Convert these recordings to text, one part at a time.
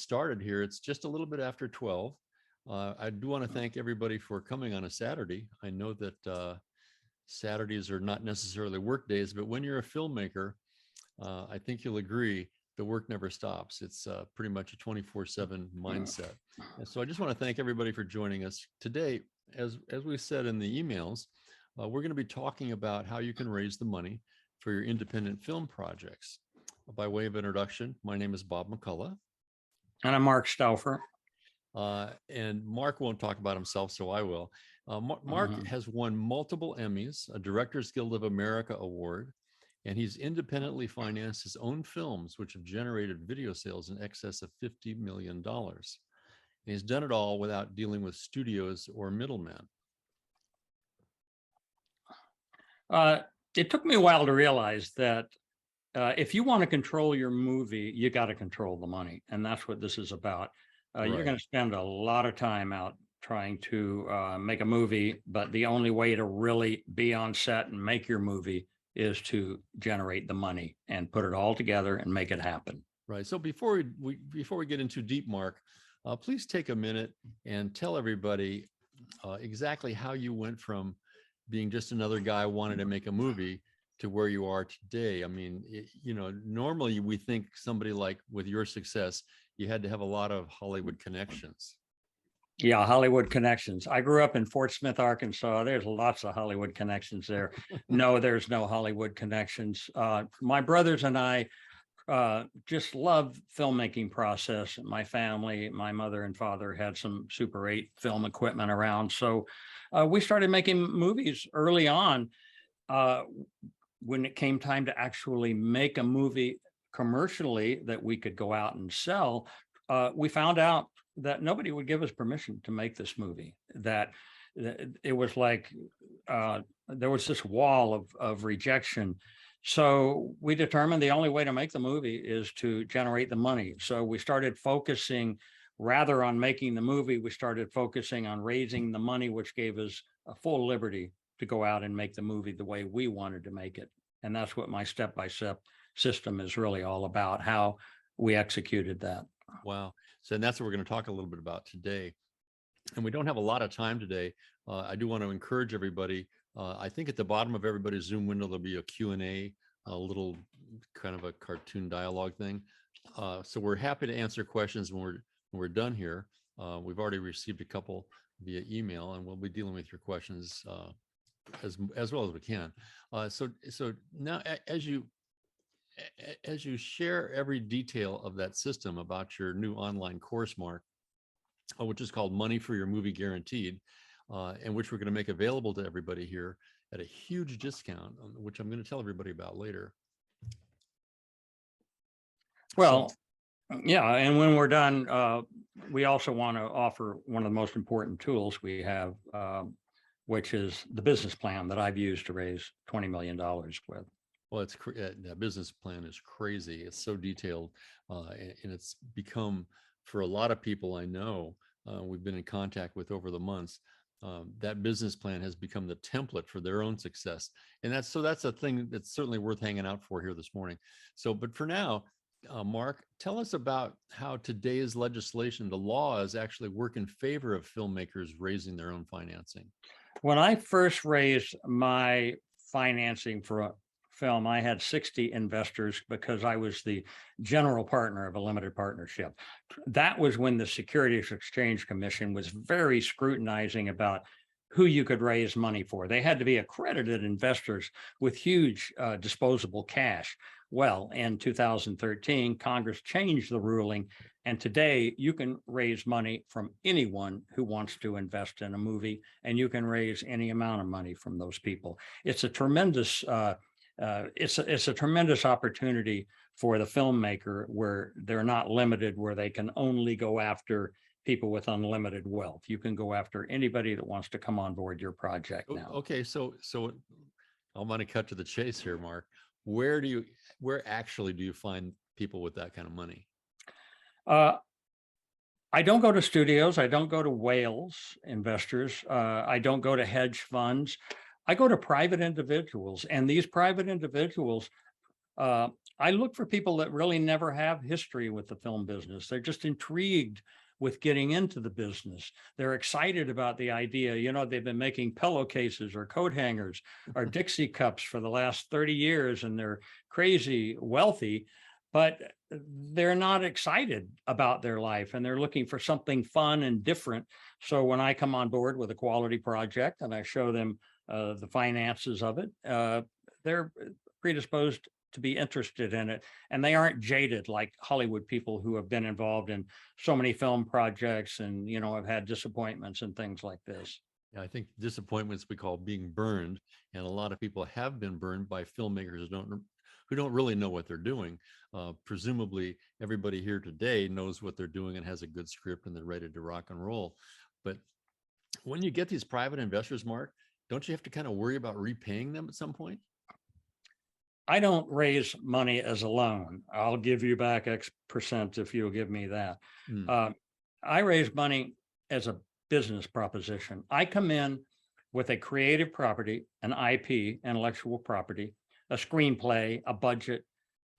started here. It's just a little bit after 12. I do want to thank everybody for coming on a Saturday. I know that Saturdays are not necessarily work days, but when you're a filmmaker, I think you'll agree the work never stops. It's pretty much a 24/7 mindset. And so I just want to thank everybody for joining us today. As we said in the emails, we're going to be talking about how you can raise the money for your independent film projects. By way of introduction, my name is Bob McCullough. And I'm Mark Stouffer. And Mark won't talk about himself, so I will. Mark has won multiple Emmys, a Directors Guild of America award, and he's independently financed his own films, which have generated video sales in excess of $50 million. And he's done it all without dealing with studios or middlemen. It took me a while to realize that if you want to control your movie, you got to control the money. And that's what this is about. Right. You're going to spend a lot of time out trying to make a movie, but the only way to really be on set and make your movie is to generate the money and put it all together and make it happen. Right. So before we get into deep, Mark, please take a minute and tell everybody exactly how you went from being just another guy wanting to make a movie to where you are today. I mean, normally we think somebody like with your success, you had to have a lot of Hollywood connections. Yeah, Hollywood connections. I grew up in Fort Smith, Arkansas. There's lots of Hollywood connections there. No, there's no Hollywood connections. My brothers and I just love filmmaking process. My family, my mother and father had some Super 8 film equipment around. So we started making movies early on. When it came time to actually make a movie commercially that we could go out and sell, we found out that nobody would give us permission to make this movie, that it was like there was this wall of rejection. So we determined the only way to make the movie is to generate the money. So we started focusing rather on making the movie, we started focusing on raising the money, which gave us a full liberty to go out and make the movie the way we wanted to make it. And that's what my step-by-step system is really all about, how we executed that. Wow. So that's what we're going to talk a little bit about today. And we don't have a lot of time today. I do want to encourage everybody. I think at the bottom of everybody's Zoom window, there'll be a Q&A, a little kind of a cartoon dialogue thing. So we're happy to answer questions when we're done here. We've already received a couple via email, and we'll be dealing with your questions as well as we can. So now as you share every detail of that system about your new online course, Mark, which is called Money for Your Movie Guaranteed, and which we're going to make available to everybody here at a huge discount, which I'm going to tell everybody about later. Well, yeah, and when we're done, we also want to offer one of the most important tools we have, which is the business plan that I've used to raise $20 million with. Well, that business plan is crazy. It's so detailed, and it's become, for a lot of people I know, we've been in contact with over the months, that business plan has become the template for their own success. And that's a thing that's certainly worth hanging out for here this morning. So, but for now, Mark, tell us about how today's legislation, the laws actually work in favor of filmmakers raising their own financing. When I first raised my financing for a film, I had 60 investors because I was the general partner of a limited partnership. That was when the Securities Exchange Commission was very scrutinizing about who you could raise money for. They had to be accredited investors with huge disposable cash. Well, in 2013, Congress changed the ruling, and today you can raise money from anyone who wants to invest in a movie, and you can raise any amount of money from those people. It's a tremendous it's a tremendous opportunity for the filmmaker, where they're not limited, where they can only go after people with unlimited wealth. You can go after anybody that wants to come on board your project now. Okay, so I'm going to cut to the chase here, Mark. Where actually do you find people with that kind of money? I don't go to studios. I don't go to whales investors. I don't go to hedge funds. I go to private individuals, and these private individuals I look for people that really never have history with the film business. They're just intrigued with getting into the business. They're excited about the idea. You know, they've been making pillowcases or coat hangers or Dixie cups for the last 30 years, and they're crazy wealthy, but they're not excited about their life, and they're looking for something fun and different. So when I come on board with a quality project and I show them the finances of it, they're predisposed to be interested in it, and they aren't jaded like Hollywood people who have been involved in so many film projects and, you know, have had disappointments and things like this. Yeah, I think disappointments we call being burned, and a lot of people have been burned by filmmakers who don't really know what they're doing. Presumably, everybody here today knows what they're doing and has a good script and they're ready to rock and roll. But when you get these private investors, Mark, don't you have to kind of worry about repaying them at some point? I don't raise money as a loan. I'll give you back X percent if you'll give me that. Mm. I raise money as a business proposition. I come in with a creative property, an IP, intellectual property, a screenplay, a budget,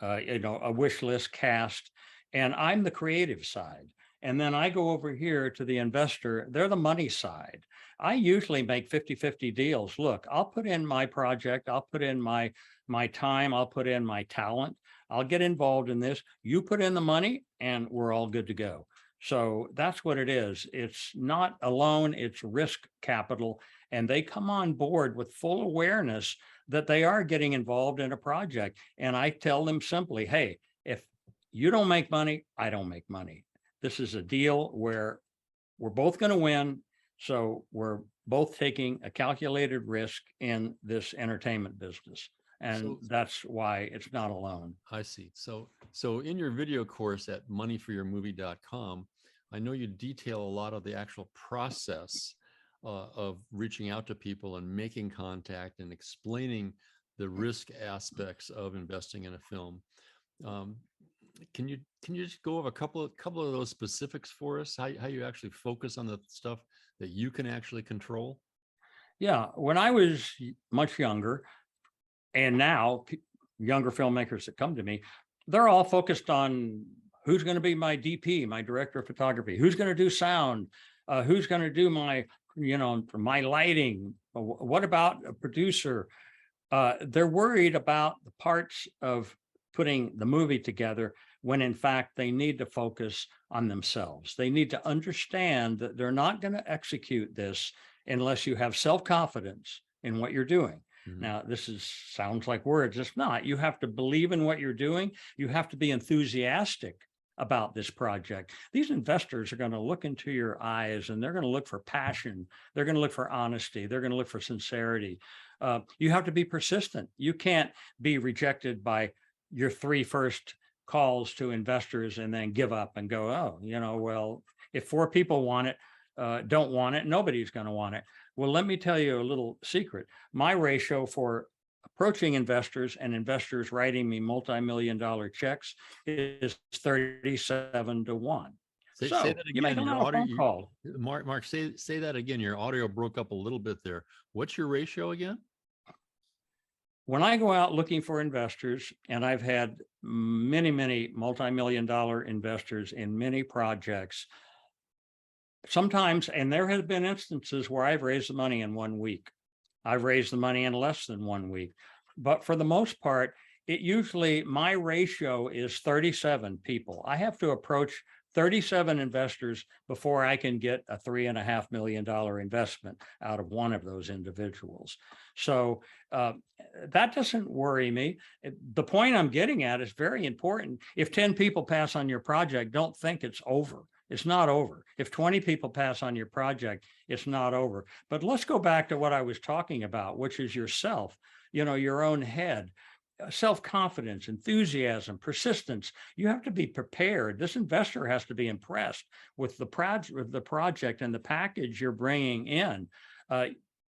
you know, a wish list, cast, and I'm the creative side. And then I go over here to the investor. They're the money side. I usually make 50-50 deals. Look, I'll put in my project. I'll put in my time. I'll put in my talent. I'll get involved in this. You put in the money and we're all good to go. So that's what it is. It's not a loan, it's risk capital. And they come on board with full awareness that they are getting involved in a project. And I tell them simply, hey, if you don't make money, I don't make money. This is a deal where we're both going to win. So we're both taking a calculated risk in this entertainment business. And that's why it's not a loan. I see. So in your video course at moneyforyourmovie.com, I know you detail a lot of the actual process of reaching out to people and making contact and explaining the risk aspects of investing in a film. Can you just go over a couple of those specifics for us? How you actually focus on the stuff that you can actually control? Yeah, when I was much younger, and now younger filmmakers that come to me, they're all focused on who's going to be my DP, my director of photography, who's going to do sound, who's going to do my, you know, my lighting. What about a producer? They're worried about the parts of putting the movie together when in fact they need to focus on themselves. They need to understand that they're not going to execute this unless you have self-confidence in what you're doing. Mm-hmm. Now, this sounds like words. It's not. You have to believe in what you're doing. You have to be enthusiastic about this project. These investors are going to look into your eyes and they're going to look for passion. They're going to look for honesty. They're going to look for sincerity. You have to be persistent. You can't be rejected by your 3 first calls to investors and then give up and go, oh, you know, well, if 4 people want it, don't want it, nobody's going to want it. Well, let me tell you a little secret. My ratio for approaching investors and investors writing me multi-million-dollar checks is 37-1. Say that again. You make a phone call. Mark, say that again. Your audio broke up a little bit there. What's your ratio again? When I go out looking for investors, and I've had many multi-million-dollar investors in many projects, sometimes, and there have been instances where I've raised the money in 1 week. I've raised the money in less than 1 week. But for the most part, it usually, my ratio is 37 people. I have to approach 37 investors before I can get a $3.5 million investment out of one of those individuals. So that doesn't worry me. The point I'm getting at is very important. If 10 people pass on your project, don't think it's over. It's not over. If 20 people pass on your project, it's not over. But let's go back to what I was talking about, which is yourself, you know, your own head. Self-confidence, enthusiasm, persistence. You have to be prepared. This investor has to be impressed with the project and the package you're bringing in.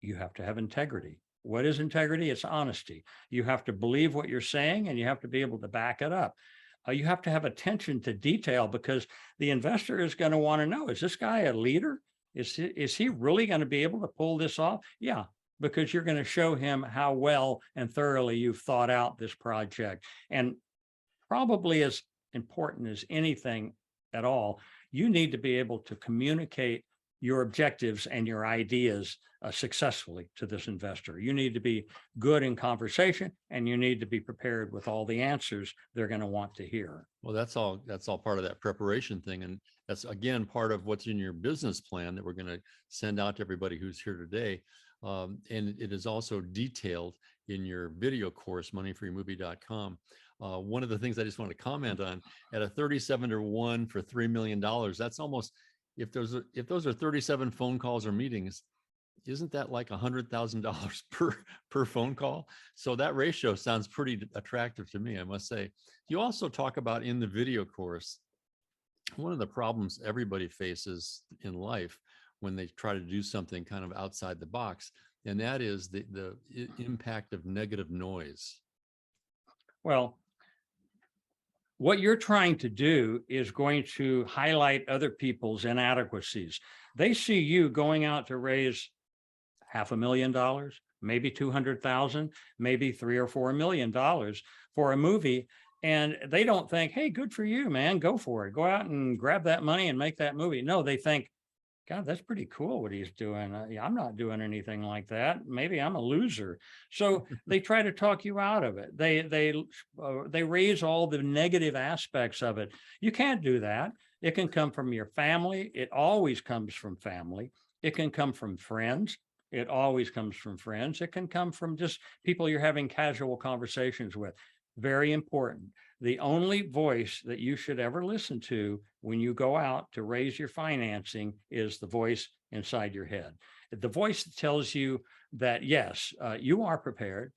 You have to have integrity. What is integrity? It's honesty. You have to believe what you're saying and you have to be able to back it up. You have to have attention to detail because the investor is going to want to know, is this guy a leader? Is he really going to be able to pull this off? Yeah, because you're going to show him how well and thoroughly you've thought out this project. And probably as important as anything at all, you need to be able to communicate your objectives and your ideas successfully to this investor. You need to be good in conversation, and you need to be prepared with all the answers they're going to want to hear. Well, that's all part of that preparation thing. And that's, again, part of what's in your business plan that we're going to send out to everybody who's here today. And it is also detailed in your video course, moneyforyourmovie.com. One of the things I just want to comment on, at a 37-1 for $3 million, that's almost, if those are 37 phone calls or meetings, isn't that like $100,000 per phone call? So that ratio sounds pretty attractive to me, I must say. You also talk about in the video course, one of the problems everybody faces in life when they try to do something kind of outside the box, and that is the impact of negative noise. Well, what you're trying to do is going to highlight other people's inadequacies. They see you going out to raise $500,000, maybe 200,000, maybe $3 or $4 million for a movie. And they don't think, hey, good for you, man, go for it. Go out and grab that money and make that movie. No, they think, God, that's pretty cool what he's doing. I'm not doing anything like that. Maybe I'm a loser. So they try to talk you out of it. They raise all the negative aspects of it. You can't do that. It can come from your family. It always comes from family. It can come from friends. It always comes from friends. It can come from just people you're having casual conversations with. Very important. The only voice that you should ever listen to when you go out to raise your financing is the voice inside your head. The voice that tells you that, yes, you are prepared,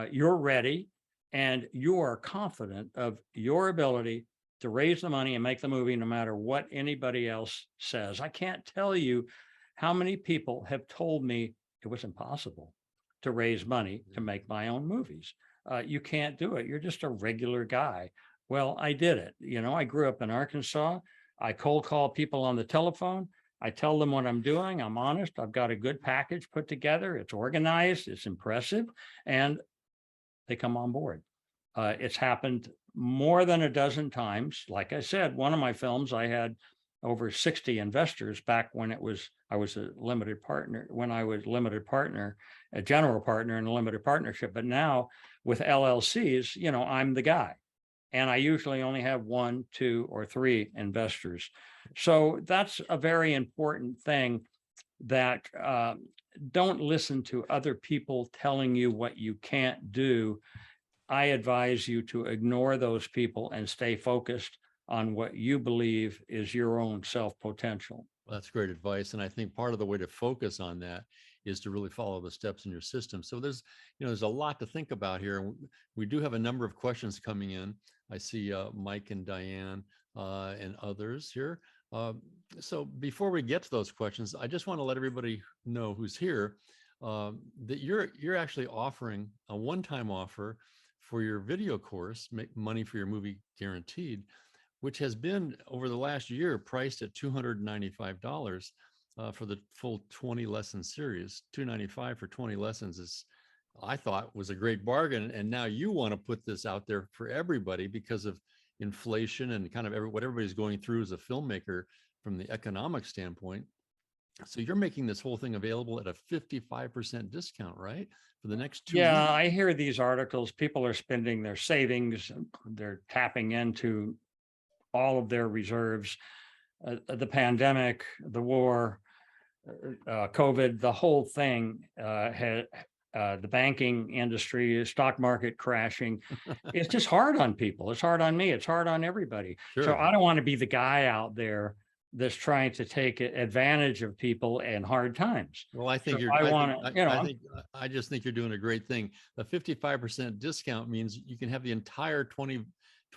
you're ready, and you are confident of your ability to raise the money and make the movie no matter what anybody else says. I can't tell you how many people have told me it was impossible to raise money to make my own movies. You can't do it. You're just a regular guy. Well, I did it. You know, I grew up in Arkansas. I cold call people on the telephone. I tell them what I'm doing. I'm honest. I've got a good package put together. It's organized. It's impressive. And they come on board. It's happened more than a dozen times. Like I said, one of my films, I had over 60 investors back when I was a limited partner, a general partner in a limited partnership. But now with LLCs, you know, I'm the guy. And I usually only have 1, 2, or 3 investors. So that's a very important thing, that don't listen to other people telling you what you can't do. I advise you to ignore those people and stay focused on what you believe is your own self-potential. Well, that's great advice. And I think part of the way to focus on that is to really follow the steps in your system. So there's a lot to think about here. And we do have a number of questions coming in. I see Mike and Diane and others here. So before we get to those questions, I just want to let everybody know who's here that you're actually offering a one-time offer for your video course, Make Money for Your Movie Guaranteed, which has been over the last year priced at $295 for the full 20 lesson series. $295 for 20 lessons is, I thought, was a great bargain. And now you want to put this out there for everybody because of inflation and kind of what everybody's going through as a filmmaker from the economic standpoint. So you're making this whole thing available at a 55% discount, right? For the next 2 weeks. Yeah, I hear these articles. People are spending their savings. They're tapping into all of their reserves. The pandemic, the war, COVID, the whole thing had the banking industry, stock market crashing. It's just hard on people. It's hard on me. It's hard on everybody. Sure. So I don't want to be the guy out there that's trying to take advantage of people in hard times. Well, I think So I just think you're doing a great thing. A 55% discount means you can have the entire 20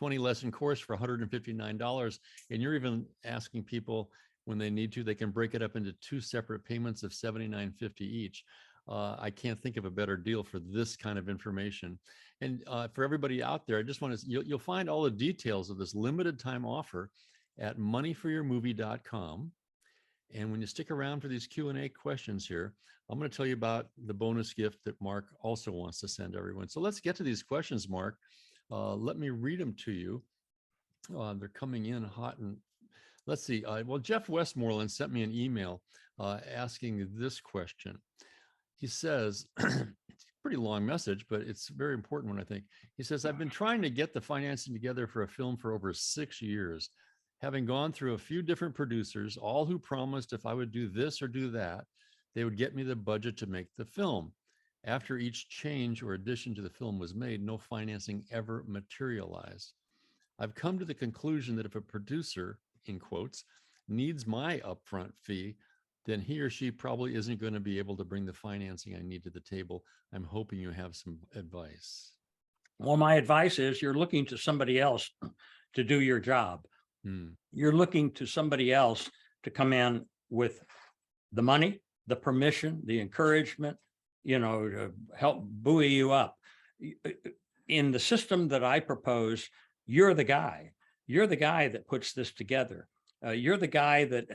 lesson course for $159. And you're even asking people, when they need to, they can break it up into 2 separate payments of $79.50 each. I can't think of a better deal for this kind of information. And for everybody out there, I just want to, you'll find all the details of this limited time offer at moneyforyourmovie.com. And when you stick around for these Q&A questions here, I'm going to tell you about the bonus gift that Mark also wants to send everyone. So let's get to these questions, Mark. Let me read them to you. They're coming in hot and let's see. Well, Jeff Westmoreland sent me an email asking this question. He says, it's a pretty long message, but it's a very important one, I think. He says, I've been trying to get the financing together for a film for over 6 years, having gone through a few different producers, all who promised if I would do this or do that, they would get me the budget to make the film. After each change or addition to the film was made, no financing ever materialized. I've come to the conclusion that if a producer, in quotes, needs my upfront fee, then he or she probably isn't going to be able to bring the financing I need to the table. I'm hoping you have some advice. Well, my advice is you're looking to somebody else to do your job. You're looking to somebody else to come in with the money, the permission, the encouragement, to help buoy you up. In the system that I propose, you're the guy. You're the guy that puts this together. You're the guy that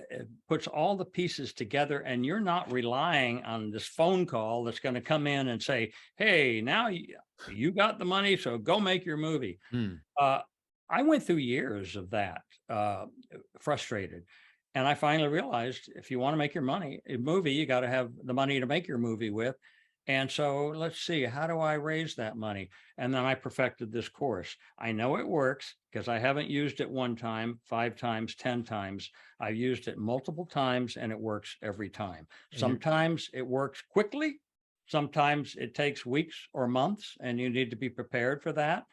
puts all the pieces together, and you're not relying on this phone call that's going to come in and say, hey, now you got the money, so go make your movie. I went through years of that, frustrated. And I finally realized if you want to make your movie, you got to have the money to make your movie with. And so let's see, how do I raise that money? And then I perfected this course. I know it works because I haven't used it one time, 5 times, 10 times. I've used it multiple times and it works every time. Sometimes it works quickly. Sometimes it takes weeks or months and you need to be prepared for that.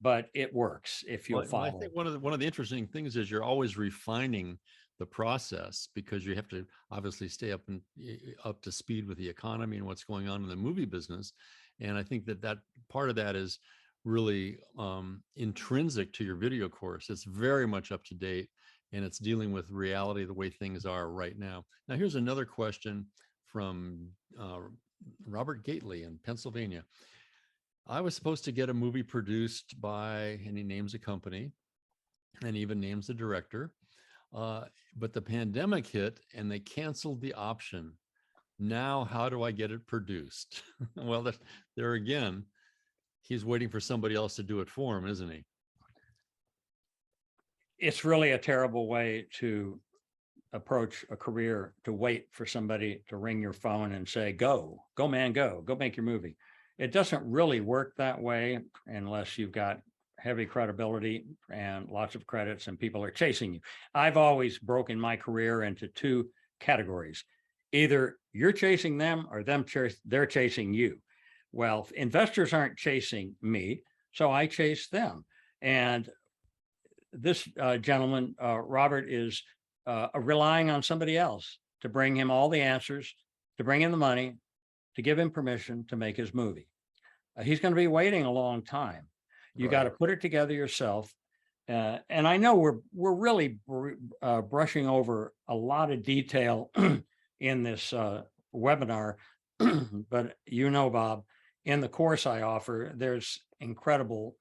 But it works if you'll follow. I think one of the interesting things is you're always refining the process because you have to obviously stay up to speed with the economy and what's going on in the movie business. And I think that part of that is really intrinsic to your video course. It's very much up to date and it's dealing with reality the way things are right now. Now, here's another question from Robert Gately in Pennsylvania. I was supposed to get a movie produced by, and he names a company and even names the director. But the pandemic hit and they canceled the option. Now, how do I get it produced? Well, there again, he's waiting for somebody else to do it for him, isn't he? It's really a terrible way to approach a career, to wait for somebody to ring your phone and say, go man, go make your movie. It doesn't really work that way unless you've got heavy credibility and lots of credits and people are chasing you. I've always broken my career into 2 categories. Either you're chasing them or they're chasing you. Well, investors aren't chasing me, so I chase them. And this gentleman, Robert, is relying on somebody else to bring him all the answers, to bring in the money, to give him permission to make his movie. He's going to be waiting a long time. You got to put it together yourself. And I know we're really brushing over a lot of detail in this webinar, but Bob, in the course I offer, there's incredible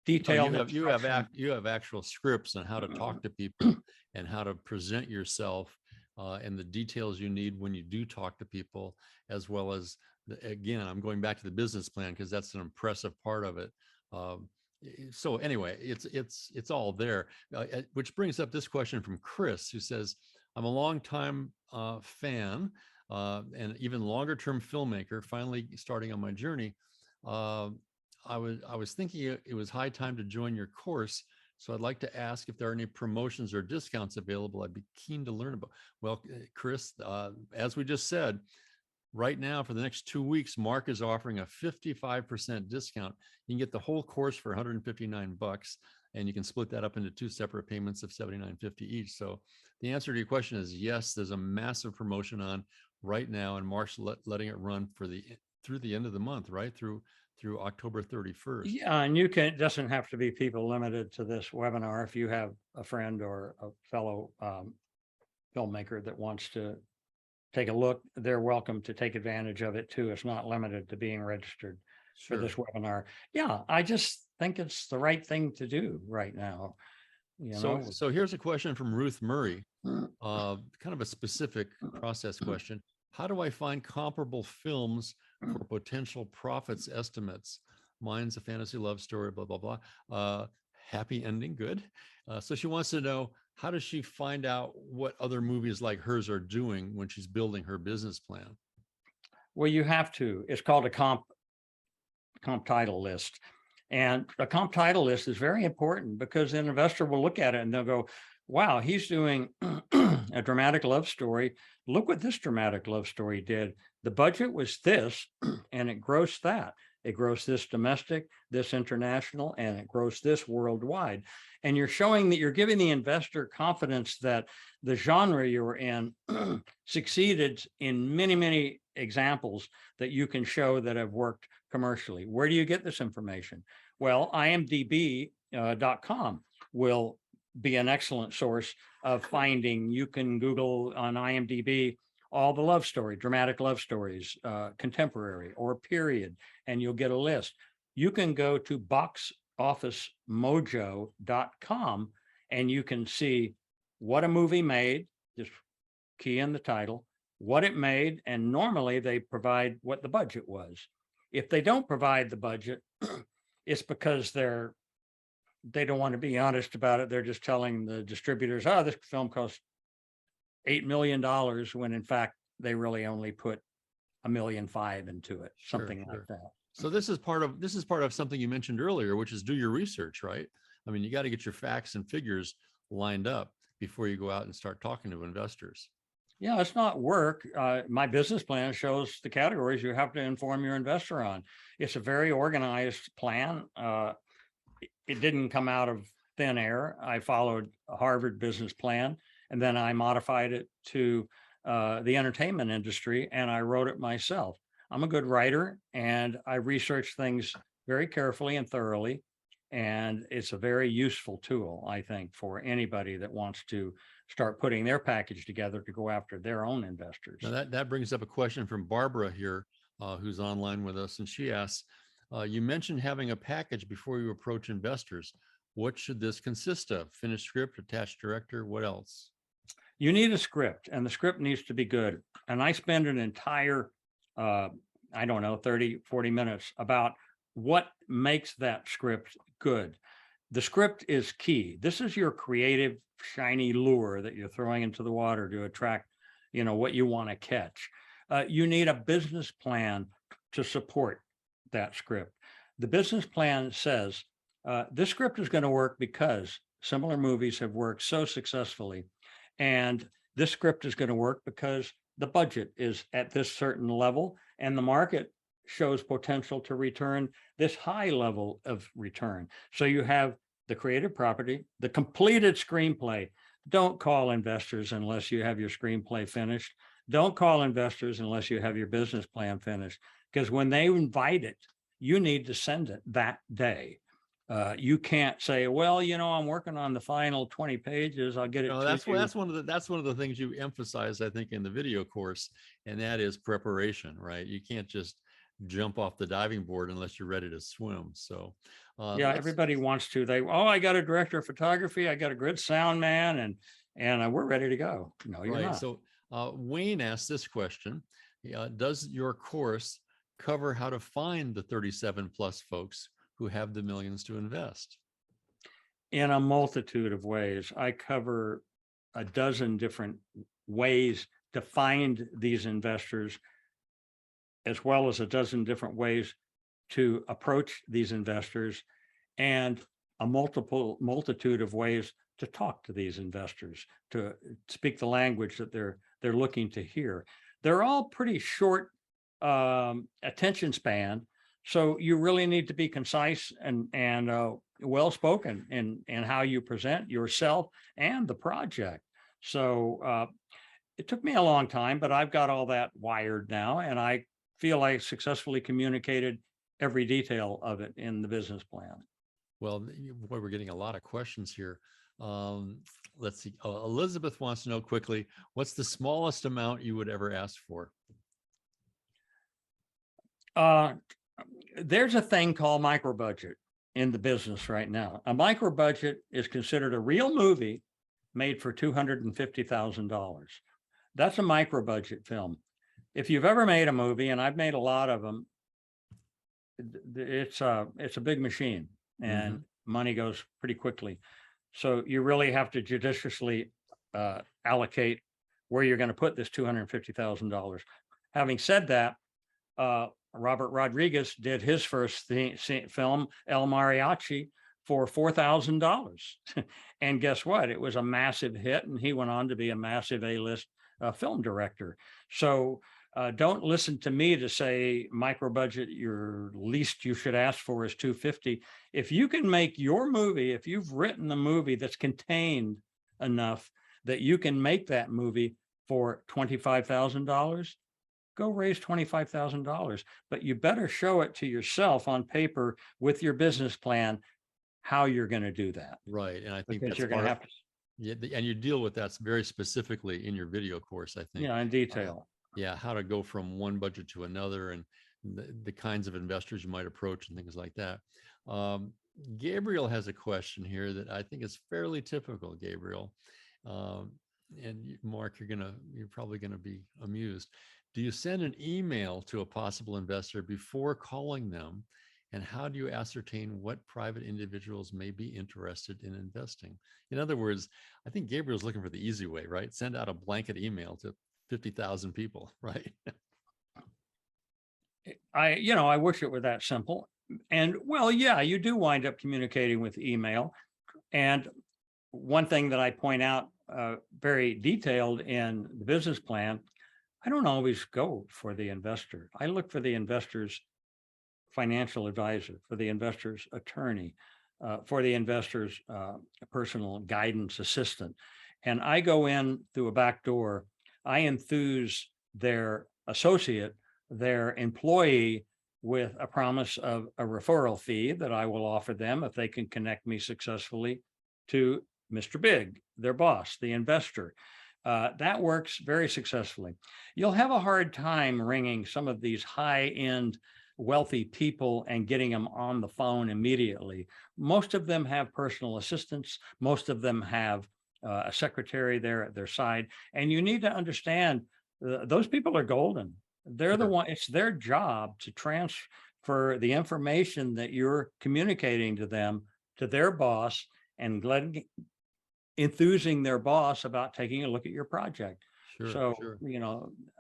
detail. You have actual scripts on how to talk to people and how to present yourself and the details you need when you do talk to people, as well as again, I'm going back to the business plan because that's an impressive part of it. So anyway, it's all there, which brings up this question from Chris, who says, I'm a longtime fan and even longer term filmmaker, finally starting on my journey. I was thinking it was high time to join your course. So I'd like to ask if there are any promotions or discounts available. I'd be keen to learn about. Well, Chris, as we just said, right now for the next 2 weeks, Mark is offering a 55% discount. You can get the whole course for $159, and you can split that up into 2 separate payments of $79.50 each. So the answer to your question is yes, there's a massive promotion on right now, and Mark's letting it run through the end of the month, right? Through October 31st. Yeah, and it doesn't have to be people limited to this webinar. If you have a friend or a fellow filmmaker that wants to take a look, they're welcome to take advantage of it too. It's not limited to being registered for this webinar. Yeah, I just think it's the right thing to do right now. So here's a question from Ruth Murray. kind of a specific process question. How do I find comparable films for potential profits estimates? Mine's a fantasy love story, blah, blah, blah. Happy ending, good. So she wants to know, how does she find out what other movies like hers are doing when she's building her business plan? Well, you have to. It's called a comp title list. And a comp title list is very important because an investor will look at it and they'll go, wow, he's doing a dramatic love story. Look what this dramatic love story did. The budget was this, and it grossed that. It grossed this domestic, this international, and it grossed this worldwide. And you're showing that you're giving the investor confidence that the genre you're in succeeded in many, many examples that you can show that have worked commercially. Where do you get this information? Well, imdb.com will be an excellent source of finding. You can Google on IMDb all the love story, dramatic love stories, contemporary or period, and you'll get a list. You can go to boxofficemojo.com and you can see what a movie made, just key in the title, what it made, and normally they provide what the budget was. If they don't provide the budget, it's because they don't want to be honest about it. They're just telling the distributors, oh, this film cost $8 million, when in fact they really only put $1.5 million into it, something like that. So this is part of something you mentioned earlier, which is do your research, right? I mean, you got to get your facts and figures lined up before you go out and start talking to investors. Yeah, it's not work. My business plan shows the categories you have to inform your investor on. It's a very organized plan. It didn't come out of thin air. I followed a Harvard business plan, and then I modified it to the entertainment industry, and I wrote it myself. I'm a good writer, and I research things very carefully and thoroughly. And it's a very useful tool, I think, for anybody that wants to start putting their package together to go after their own investors. Now that brings up a question from Barbara here, who's online with us. And she asks, you mentioned having a package before you approach investors. What should this consist of? Finished script, attached director, what else? You need a script, and the script needs to be good. And I spend an entire, 30, 40 minutes about what makes that script good. The script is key. This is your creative, shiny lure that you're throwing into the water to attract, what you want to catch. You need a business plan to support that script. The business plan says, this script is going to work because similar movies have worked so successfully. And this script is going to work because the budget is at this certain level and the market shows potential to return this high level of return. So you have the creative property, the completed screenplay. Don't call investors unless you have your screenplay finished. Don't call investors unless you have your business plan finished, because when they invite it, you need to send it that day. You can't say, well, I'm working on the final 20 pages. I'll get it. No, that's one of the things you emphasize, I think, in the video course, and that is preparation, right? You can't just jump off the diving board unless you're ready to swim. So everybody wants to. I got a director of photography, I got a good sound man, and we're ready to go. No, you're not. So Wayne asked this question: does your course cover how to find the 37 plus folks who have the millions to invest? In a multitude of ways. I cover a dozen different ways to find these investors, as well as a dozen different ways to approach these investors, and a multitude of ways to talk to these investors, to speak the language that they're looking to hear. They're all pretty short attention span. So you really need to be concise and well-spoken in how you present yourself and the project. So it took me a long time, but I've got all that wired now, and I feel I successfully communicated every detail of it in the business plan. Well, boy, we're getting a lot of questions here. Let's see. Elizabeth wants to know quickly, what's the smallest amount you would ever ask for? There's a thing called micro budget in the business right now. A micro budget is considered a real movie made for $250,000. That's a micro budget film. If you've ever made a movie, and I've made a lot of them, it's a big machine, and money goes pretty quickly. So you really have to judiciously allocate where you're going to put this $250,000. Having said that, Robert Rodriguez did his first film, El Mariachi, for $4,000. And guess what? It was a massive hit, and he went on to be a massive A-list film director. So don't listen to me to say micro budget, your least you should ask for is $250. If you can make your movie, if you've written the movie that's contained enough that you can make that movie for $25,000, go raise $25,000. But you better show it to yourself on paper with your business plan how you're going to do that. Right. And I think because that's you're going to have to. Yeah, and you deal with that very specifically in your video course, I think. Yeah, in detail. Yeah, how to go from one budget to another, and the kinds of investors you might approach and things like that. Gabriel has a question here that I think is fairly typical, Gabriel. And Mark, you're probably gonna be amused. Do you send an email to a possible investor before calling them? And how do you ascertain what private individuals may be interested in investing? In other words, I think Gabriel's looking for the easy way, right? Send out a blanket email to 50,000 people, right? I wish it were that simple. And well, yeah, you do wind up communicating with email. And one thing that I point out very detailed in the business plan, I don't always go for the investor. I look for the investor's financial advisor, for the investor's attorney, for the investor's personal guidance assistant. And I go in through a back door. I enthuse their associate, their employee, with a promise of a referral fee that I will offer them if they can connect me successfully to Mr. Big, their boss, the investor. That works very successfully. You'll have a hard time ringing some of these high-end wealthy people and getting them on the phone immediately. Most of them have personal assistants. Most of them have a secretary there at their side. And you need to understand those people are golden. They're the one, it's their job to transfer the information that you're communicating to them, to their boss, and enthusing their boss about taking a look at your project. So,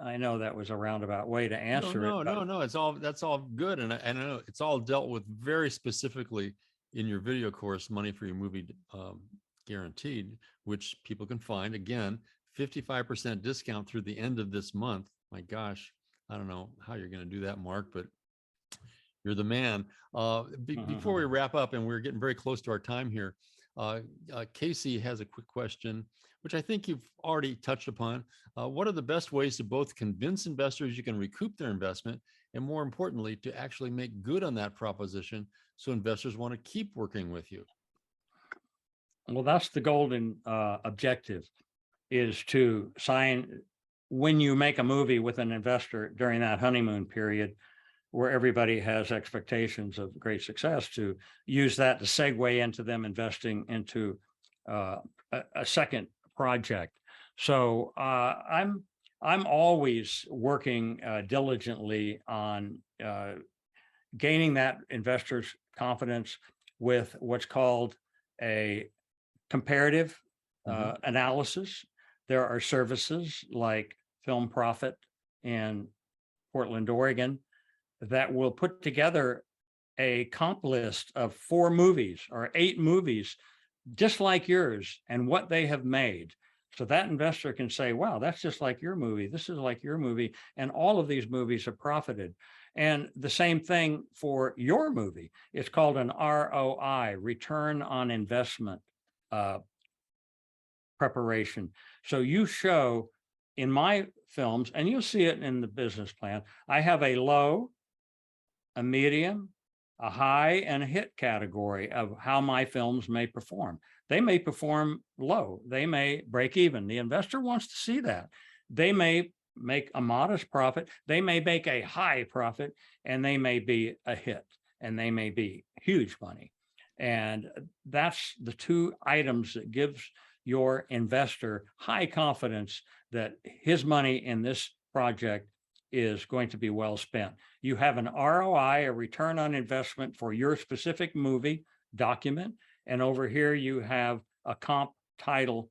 I know that was a roundabout way to answer it. No, that's all good. And I know it's all dealt with very specifically in your video course, Money for Your Movie Guaranteed, which people can find. Again, 55% discount through the end of this month. My gosh, I don't know how you're going to do that, Mark, but you're the man. Before we wrap up, and we're getting very close to our time here, Casey has a quick question, which I think you've already touched upon. What are the best ways to both convince investors you can recoup their investment, and more importantly, to actually make good on that proposition so investors want to keep working with you? Well, that's the golden objective, is to sign, when you make a movie with an investor during that honeymoon period, where everybody has expectations of great success, to use that to segue into them investing into a second project. So I'm always working diligently on gaining that investor's confidence with what's called a comparative analysis. There are services like Film Profit in Portland, Oregon, that will put together a comp list of 4 movies or 8 movies just like yours and what they have made. So that investor can say, wow, that's just like your movie. This is like your movie. And all of these movies have profited. And the same thing for your movie. It's called an ROI, return on investment preparation. So you show in my films, and you'll see it in the business plan, I have a low, a medium, a high, and a hit category of how my films may perform. They may perform low. They may break even. The investor wants to see that. They may make a modest profit. They may make a high profit, and they may be a hit, and they may be huge money. And that's the 2 items that gives your investor high confidence that his money in this project is going to be well spent. You have an ROI, a return on investment for your specific movie document. And over here, you have a comp title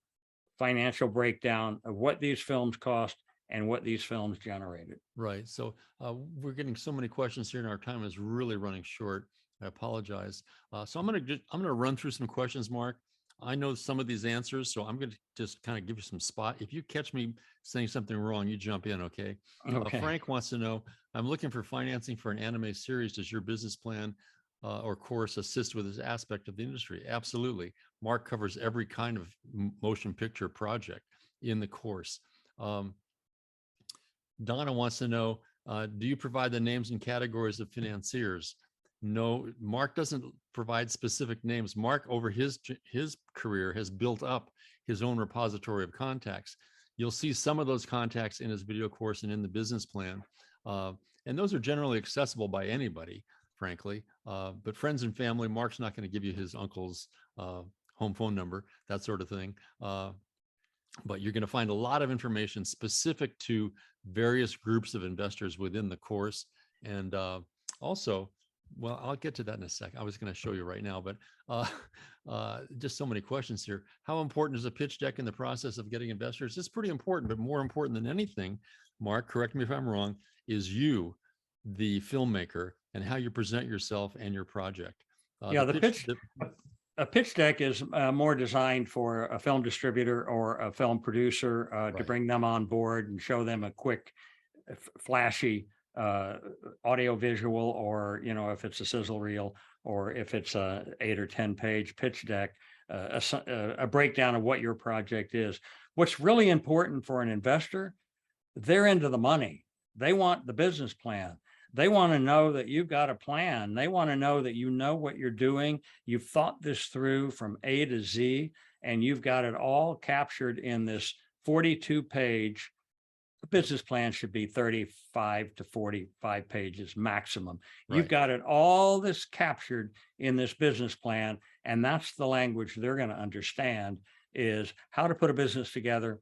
financial breakdown of what these films cost and what these films generated. Right. So we're getting so many questions here, and our time is really running short. I apologize. So I'm gonna run through some questions, Mark. I know some of these answers, so I'm going to just kind of give you some spot. If you catch me saying something wrong, you jump in, okay? Okay. Frank wants to know, I'm looking for financing for an anime series. Does your business plan or course assist with this aspect of the industry? Absolutely. Mark covers every kind of motion picture project in the course. Donna wants to know, do you provide the names and categories of financiers? No, Mark doesn't provide specific names. Mark, over his career, has built up his own repository of contacts. You'll see some of those contacts in his video course and in the business plan. And those are generally accessible by anybody, frankly. But friends and family, Mark's not going to give you his uncle's home phone number, that sort of thing. But you're going to find a lot of information specific to various groups of investors within the course. And also, well, I'll get to that in a sec. I was going to show you right now, but just so many questions here. How important is a pitch deck in the process of getting investors? It's pretty important, but more important than anything, Mark, correct me if I'm wrong, is you, the filmmaker, and how you present yourself and your project. Yeah, a pitch deck is more designed for a film distributor or a film producer Right. to bring them on board and show them a quick, flashy audio visual, or, you know, if it's a sizzle reel, or if it's a 8 or 10 page pitch deck, a breakdown of what your project is. What's really important for an investor, they're into the money. They want the business plan. They want to know that you've got a plan. They want to know that you know what you're doing. You've thought this through from A to Z, and you've got it all captured in this 42 page. The business plan should be 35 to 45 pages maximum. Right. You've got it all this captured in this business plan. And that's the language they're going to understand, is how to put a business together,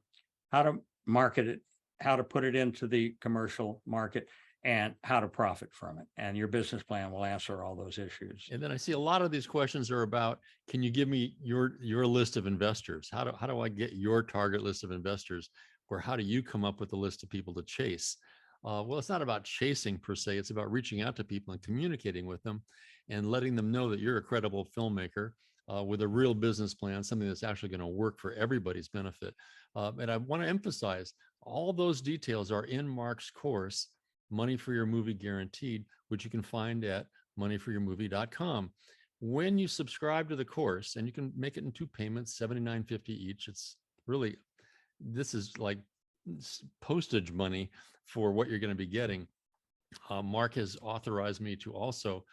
how to market it, how to put it into the commercial market, and how to profit from it. And your business plan will answer all those issues. And then I see a lot of these questions are about, can you give me your list of investors? How do I get your target list of investors? Or how do you come up with a list of people to chase? Well, it's not about chasing per se. It's about reaching out to people and communicating with them and letting them know that you're a credible filmmaker with a real business plan, something that's actually going to work for everybody's benefit. And I want to emphasize, all those details are in Mark's course, Money for Your Movie Guaranteed, which you can find at moneyforyourmovie.com. When you subscribe to the course, and you can make it in 2 payments, $79.50 each. It's really, this is like postage money for what you're going to be getting. Mark has authorized me to also,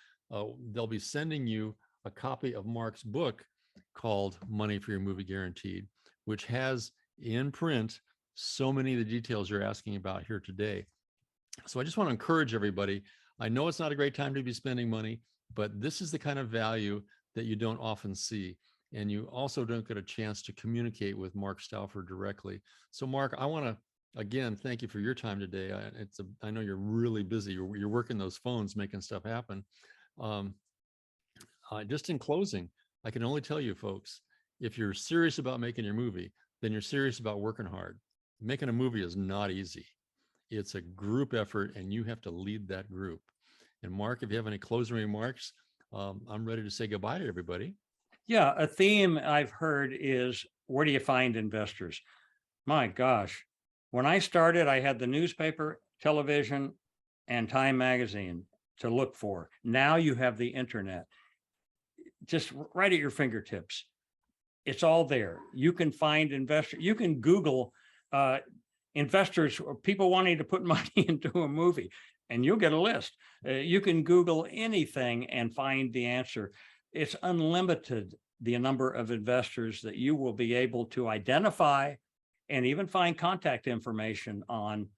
they'll be sending you a copy of Mark's book called Money for Your Movie Guaranteed, which has in print so many of the details you're asking about here today. So I just want to encourage everybody. I know it's not a great time to be spending money, but this is the kind of value that you don't often see. And you also don't get a chance to communicate with Mark Stouffer directly. So Mark, I want to, again, thank you for your time today. I know you're really busy. You're working those phones, making stuff happen. Just in closing, I can only tell you folks, if you're serious about making your movie, then you're serious about working hard. Making a movie is not easy. It's a group effort, and you have to lead that group. And Mark, if you have any closing remarks, I'm ready to say goodbye to everybody. Yeah, a theme I've heard is, where do you find investors? My gosh, when I started, I had the newspaper, television, and Time magazine to look for. Now you have the internet, just right at your fingertips. It's all there. You can find investors. You can Google investors or people wanting to put money into a movie, and you'll get a list. You can Google anything and find the answer. It's unlimited, the number of investors that you will be able to identify and even find contact information on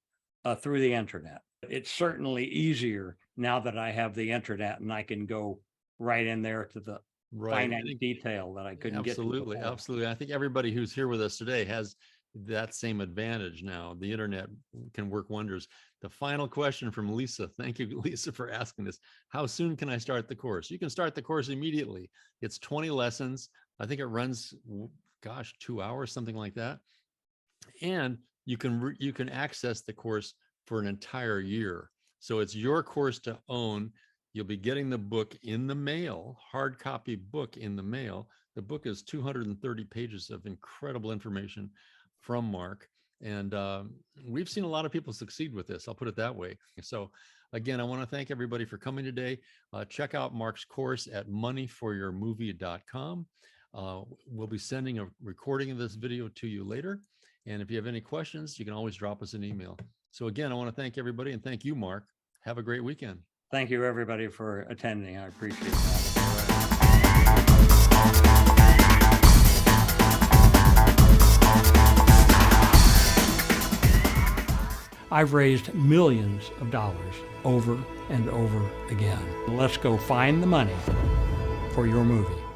through the internet. It's certainly easier now that I have the internet, and I can go right in there to the Right. I finite think detail that I couldn't get to absolutely, before. absolutely. I think everybody who's here with us today has that same advantage now. The internet can work wonders. The final question from Lisa. Thank you, Lisa, for asking this. How soon can I start the course? You can start the course immediately. It's 20 lessons. I think it runs, gosh, 2 hours, something like that. And you can access the course for an entire year. So it's your course to own. You'll be getting the book in the mail, hard copy book in the mail. The book is 230 pages of incredible information from Mark. And we've seen a lot of people succeed with this. I'll put it that way. So again, I want to thank everybody for coming today. Check out Mark's course at moneyforyourmovie.com. We'll be sending a recording of this video to you later. And if you have any questions, you can always drop us an email. So again, I want to thank everybody and thank you, Mark. Have a great weekend. Thank you, everybody, for attending. I appreciate that. I've raised millions of dollars over and over again. Let's go find the money for your movie.